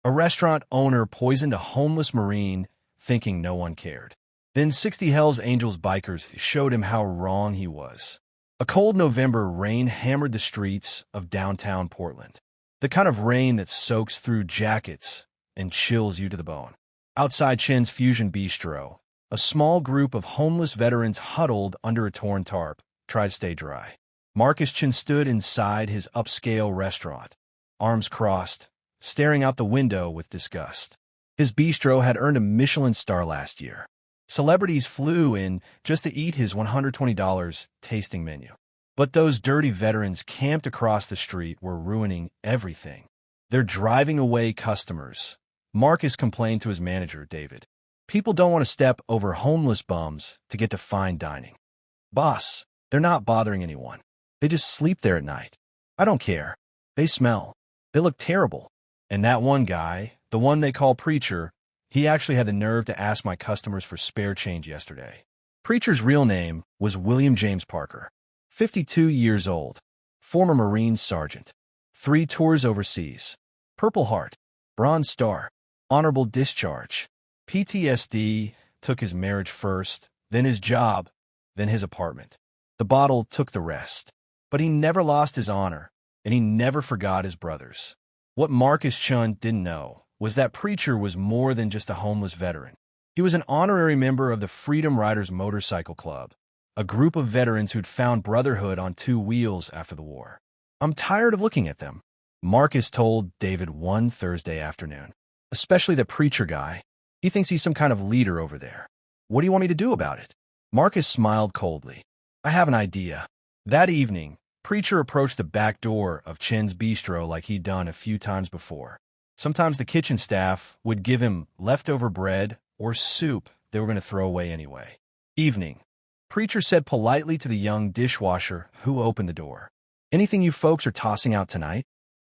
A restaurant owner poisoned a homeless Marine thinking no one cared. Then 60 Hells Angels bikers showed him how wrong he was. A cold November rain hammered the streets of downtown Portland. The kind of rain that soaks through jackets and chills you to the bone. Outside Chen's Fusion Bistro, a small group of homeless veterans huddled under a torn tarp tried to stay dry. Marcus Chen stood inside his upscale restaurant, arms crossed, staring out the window with disgust. His bistro had earned a Michelin-star last year. Celebrities flew in just to eat his $120 tasting menu. But those dirty veterans camped across the street were ruining everything. They're driving away customers. Marcus complained to his manager, David. People don't want to step over homeless bums to get to fine dining. Boss, they're not bothering anyone. They just sleep there at night. I don't care. They smell. They look terrible. And that one guy, the one they call Preacher, he actually had the nerve to ask my customers for spare change yesterday. Preacher's real name was William James Parker, 52 years old, former Marine sergeant, 3 tours overseas, Purple Heart, Bronze Star, honorable discharge. PTSD took his marriage first, then his job, then his apartment. The bottle took the rest. But he never lost his honor, and he never forgot his brothers. What Marcus Chen didn't know was that Preacher was more than just a homeless veteran. He was an honorary member of the Freedom Riders Motorcycle Club, a group of veterans who'd found Brotherhood on 2 wheels after the war. I'm tired of looking at them, Marcus told David one Thursday afternoon. Especially the Preacher guy. He thinks he's some kind of leader over there. What do you want me to do about it? Marcus smiled coldly. I have an idea. That evening, Preacher approached the back door of Chen's Bistro like he'd done a few times before. Sometimes the kitchen staff would give him leftover bread or soup they were going to throw away anyway. Evening. Preacher said politely to the young dishwasher who opened the door. Anything you folks are tossing out tonight?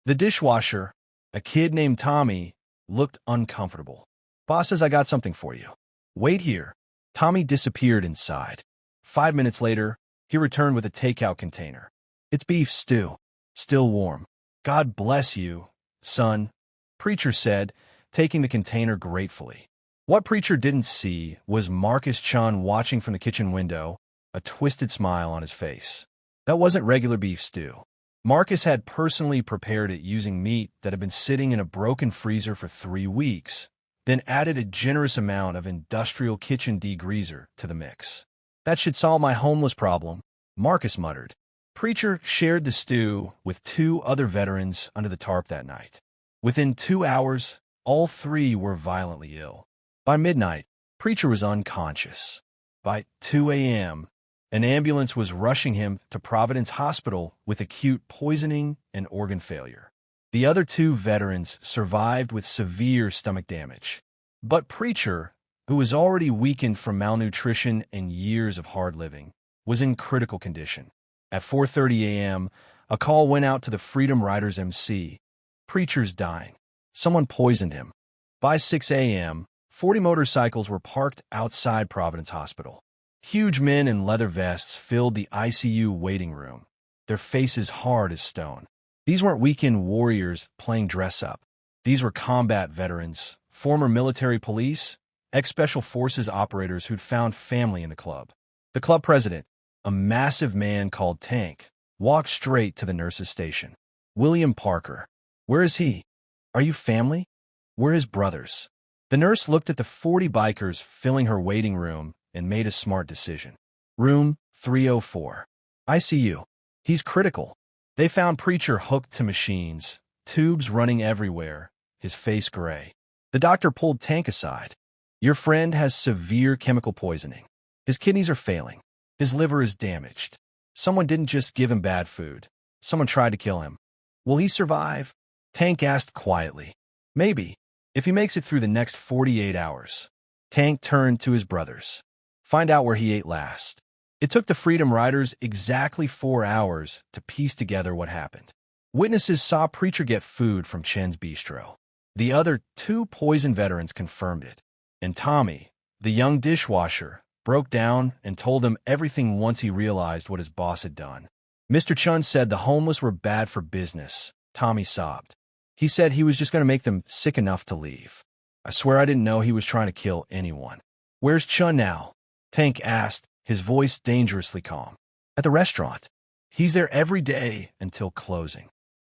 The dishwasher, a kid named Tommy, looked uncomfortable. Boss says I got something for you. Wait here. Tommy disappeared inside. 5 minutes later, he returned with a takeout container. It's beef stew, still warm. God bless you, son, Preacher said, taking the container gratefully. What Preacher didn't see was Marcus Chen watching from the kitchen window, a twisted smile on his face. That wasn't regular beef stew. Marcus had personally prepared it using meat that had been sitting in a broken freezer for 3 weeks, then added a generous amount of industrial kitchen degreaser to the mix. That should solve my homeless problem, Marcus muttered. Preacher shared the stew with 2 other veterans under the tarp that night. Within 2 hours, all 3 were violently ill. By midnight, Preacher was unconscious. By 2 a.m., an ambulance was rushing him to Providence Hospital with acute poisoning and organ failure. The other 2 veterans survived with severe stomach damage. But Preacher, who was already weakened from malnutrition and years of hard living, was in critical condition. At 4:30 a.m., a call went out to the Freedom Riders MC. Preacher's dying. Someone poisoned him. By 6 a.m., 40 motorcycles were parked outside Providence Hospital. Huge men in leather vests filled the ICU waiting room, their faces hard as stone. These weren't weekend warriors playing dress-up. These were combat veterans, former military police, ex-special forces operators who'd found family in the club. The club president, a massive man called Tank, walked straight to the nurse's station. William Parker. Where is he? Are you family? We're his brothers. The nurse looked at the 40 bikers filling her waiting room and made a smart decision. Room 304. ICU. He's critical. They found Preacher hooked to machines, tubes running everywhere, his face gray. The doctor pulled Tank aside. Your friend has severe chemical poisoning. His kidneys are failing. His liver is damaged. Someone didn't just give him bad food. Someone tried to kill him. Will he survive? Tank asked quietly. Maybe, if he makes it through the next 48 hours. Tank turned to his brothers. Find out where he ate last. It took the Freedom Riders exactly 4 hours to piece together what happened. Witnesses saw Preacher get food from Chen's Bistro. The other 2 poison veterans confirmed it. And Tommy, the young dishwasher, broke down and told them everything once he realized what his boss had done. Mr. Chen said the homeless were bad for business. Tommy sobbed. He said he was just going to make them sick enough to leave. I swear I didn't know he was trying to kill anyone. Where's Chun now? Tank asked, his voice dangerously calm. At the restaurant. He's there every day until closing.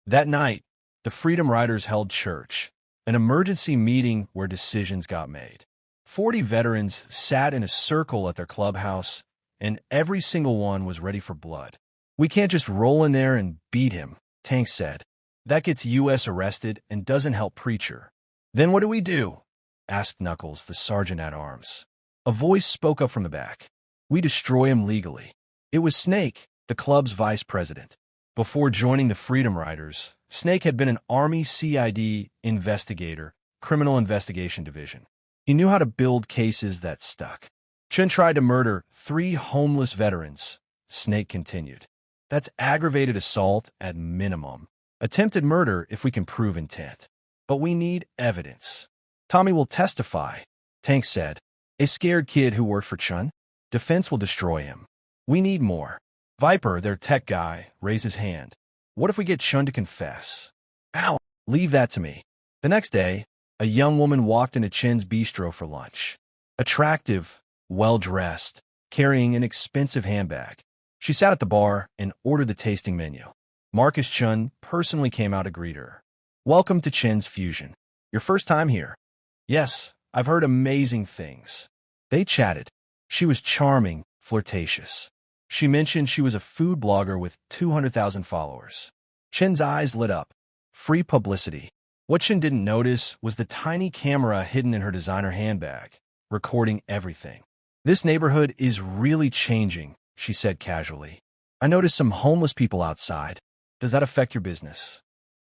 That night, the Freedom Riders held church, an emergency meeting where decisions got made. 40 veterans sat in a circle at their clubhouse, and every single one was ready for blood. We can't just roll in there and beat him, Tank said. That gets U.S. arrested and doesn't help Preacher. Then what do we do? Asked Knuckles, the sergeant-at-arms. A voice spoke up from the back. We destroy him legally. It was Snake, the club's vice president. Before joining the Freedom Riders, Snake had been an Army CID investigator, Criminal Investigation Division. He knew how to build cases that stuck. Chen tried to murder 3 homeless veterans, Snake continued. That's aggravated assault at minimum. Attempted murder if we can prove intent. But we need evidence. Tommy will testify, Tank said. A scared kid who worked for Chun? Defense will destroy him. We need more. Viper, their tech guy, raised his hand. What if we get Chun to confess? Ow! Leave that to me. The next day, a young woman walked into Chen's bistro for lunch. Attractive, well-dressed, carrying an expensive handbag. She sat at the bar and ordered the tasting menu. Marcus Chen personally came out to greet her. Welcome to Chen's Fusion. Your first time here? Yes, I've heard amazing things. They chatted. She was charming, flirtatious. She mentioned she was a food blogger with 200,000 followers. Chen's eyes lit up. Free publicity. What Chen didn't notice was the tiny camera hidden in her designer handbag, recording everything. This neighborhood is really changing, she said casually. I noticed some homeless people outside. Does that affect your business?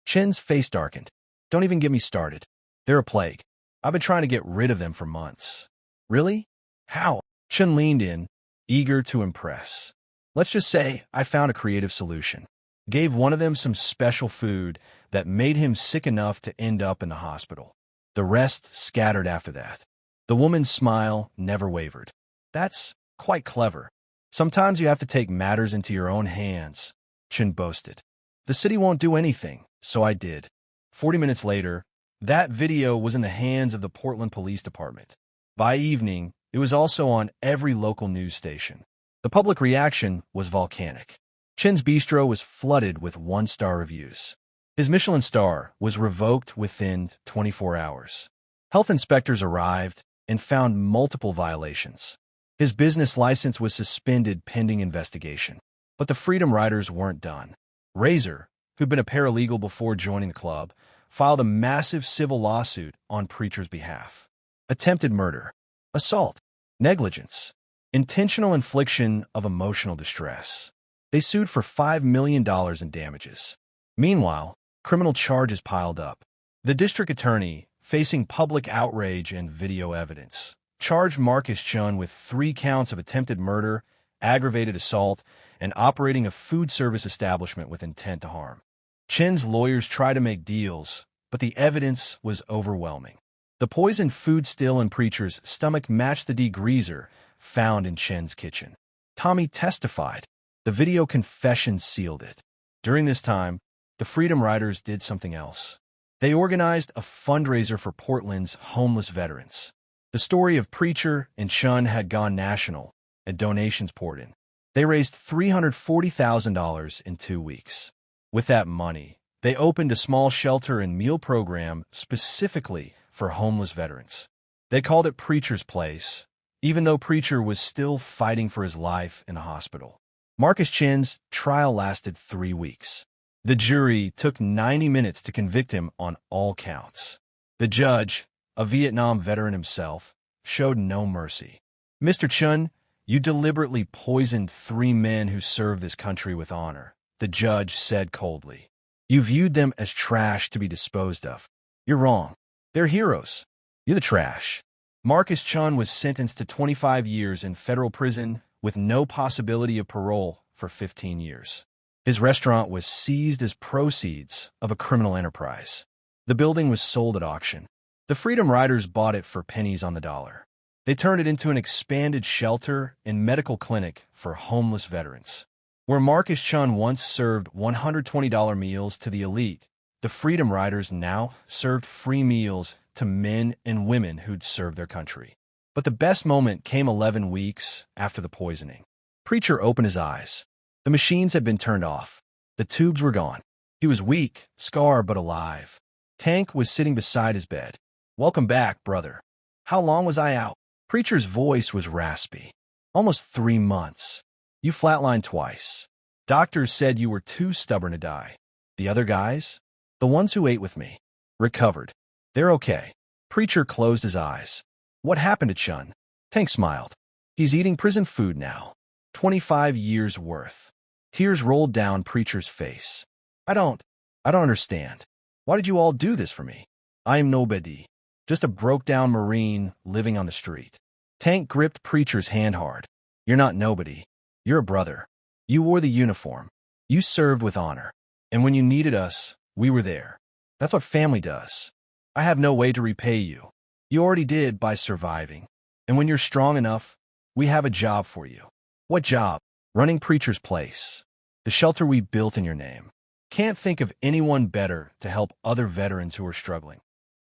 Chen's face darkened. Don't even get me started. They're a plague. I've been trying to get rid of them for months. Really? How? Chen leaned in, eager to impress. Let's just say I found a creative solution. Gave one of them some special food that made him sick enough to end up in the hospital. The rest scattered after that. The woman's smile never wavered. That's quite clever. Sometimes you have to take matters into your own hands, Chen boasted. The city won't do anything, so I did. 40 minutes later, that video was in the hands of the Portland Police Department. By evening, it was also on every local news station. The public reaction was volcanic. Chen's bistro was flooded with 1-star reviews. His Michelin-star was revoked within 24 hours. Health inspectors arrived and found multiple violations. His business license was suspended pending investigation. But the Freedom Riders weren't done. Razor, who'd been a paralegal before joining the club, filed a massive civil lawsuit on Preacher's behalf. Attempted murder, assault, negligence, intentional infliction of emotional distress. They sued for $5 million in damages. Meanwhile, criminal charges piled up. The district attorney, facing public outrage and video evidence, charged Marcus Chen with 3 counts of attempted murder, aggravated assault, and operating a food service establishment with intent to harm. Chen's lawyers tried to make deals, but the evidence was overwhelming. The poisoned food still in Preacher's stomach matched the degreaser found in Chen's kitchen. Tommy testified. The video confession sealed it. During this time, the Freedom Riders did something else. They organized a fundraiser for Portland's homeless veterans. The story of Preacher and Chen had gone national, and donations poured in. They raised $340,000 in 2 weeks. With that money, they opened a small shelter and meal program specifically for homeless veterans. They called it Preacher's Place, even though Preacher was still fighting for his life in the hospital. Marcus Chen's trial lasted 3 weeks. The jury took 90 minutes to convict him on all counts. The judge, a Vietnam veteran himself, showed no mercy. Mr. Chen, you deliberately poisoned 3 men who served this country with honor, the judge said coldly. You viewed them as trash to be disposed of. You're wrong. They're heroes. You're the trash. Marcus Chen was sentenced to 25 years in federal prison with no possibility of parole for 15 years. His restaurant was seized as proceeds of a criminal enterprise. The building was sold at auction. The Freedom Riders bought it for pennies on the dollar. They turned it into an expanded shelter and medical clinic for homeless veterans. Where Marcus Chen once served $120 meals to the elite, The Freedom Riders now served free meals to men and women who'd served their country. But the best moment came 11 weeks after the poisoning. Preacher opened his eyes. The machines had been turned off. The tubes were gone. He was weak, scarred, but alive. Tank was sitting beside his bed. "Welcome back, brother." "How long was I out?" Preacher's voice was raspy. "Almost 3 months. You flatlined twice. Doctors said you were too stubborn to die. The other guys? The ones who ate with me? Recovered. They're okay." Preacher closed his eyes. "What happened to Chun?" Tank smiled. "He's eating prison food now. 25 years worth." Tears rolled down Preacher's face. I don't understand. Why did you all do this for me? I am nobody. Just a broke-down Marine living on the street." Tank gripped Preacher's hand hard. "You're not nobody. You're a brother. You wore the uniform. You served with honor. And when you needed us, we were there. That's what family does. I have no way to repay you. You already did by surviving. And when you're strong enough, we have a job for you." "What job?" "Running Preacher's place. The shelter we built in your name. Can't think of anyone better to help other veterans who are struggling."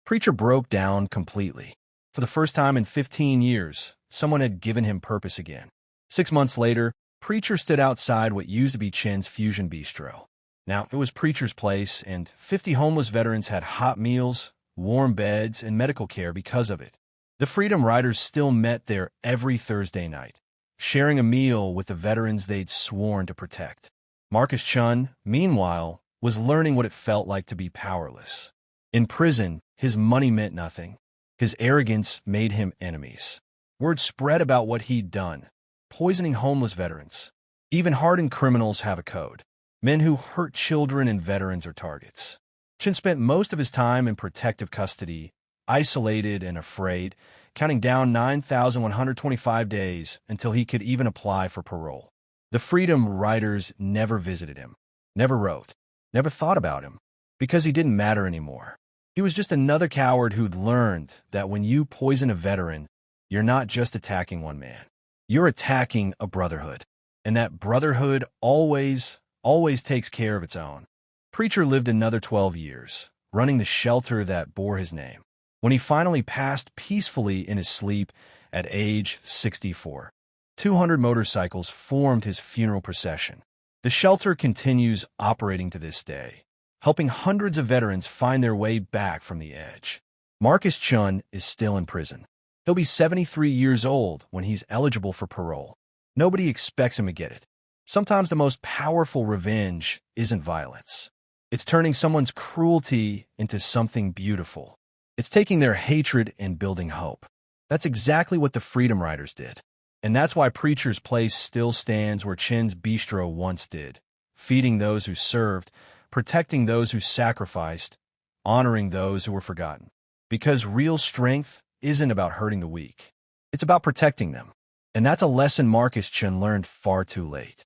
Preacher broke down completely. For the first time in 15 years, someone had given him purpose again. 6 months later, Preacher stood outside what used to be Chen's Fusion Bistro. Now, it was Preacher's place, and 50 homeless veterans had hot meals, warm beds, and medical care because of it. The Freedom Riders still met there every Thursday night, sharing a meal with the veterans they'd sworn to protect. Marcus Chen, meanwhile, was learning what it felt like to be powerless. In prison, his money meant nothing. His arrogance made him enemies. Word spread about what he'd done, poisoning homeless veterans. Even hardened criminals have a code. Men who hurt children and veterans are targets. Chen spent most of his time in protective custody, isolated and afraid, counting down 9,125 days until he could even apply for parole. The Freedom Riders never visited him, never wrote, never thought about him, because he didn't matter anymore. He was just another coward who'd learned that when you poison a veteran, you're not just attacking one man. You're attacking a brotherhood. And that brotherhood always takes care of its own. Preacher lived another 12 years, running the shelter that bore his name. When he finally passed peacefully in his sleep at age 64, 200 motorcycles formed his funeral procession. The shelter continues operating to this day, helping hundreds of veterans find their way back from the edge. Marcus Chen is still in prison. He'll be 73 years old when he's eligible for parole. Nobody expects him to get it. Sometimes the most powerful revenge isn't violence. It's turning someone's cruelty into something beautiful. It's taking their hatred and building hope. That's exactly what the Freedom Riders did. And that's why Preacher's place still stands where Chen's Bistro once did, feeding those who served, protecting those who sacrificed, honoring those who were forgotten. Because real strength isn't about hurting the weak. It's about protecting them. And that's a lesson Marcus Chen learned far too late.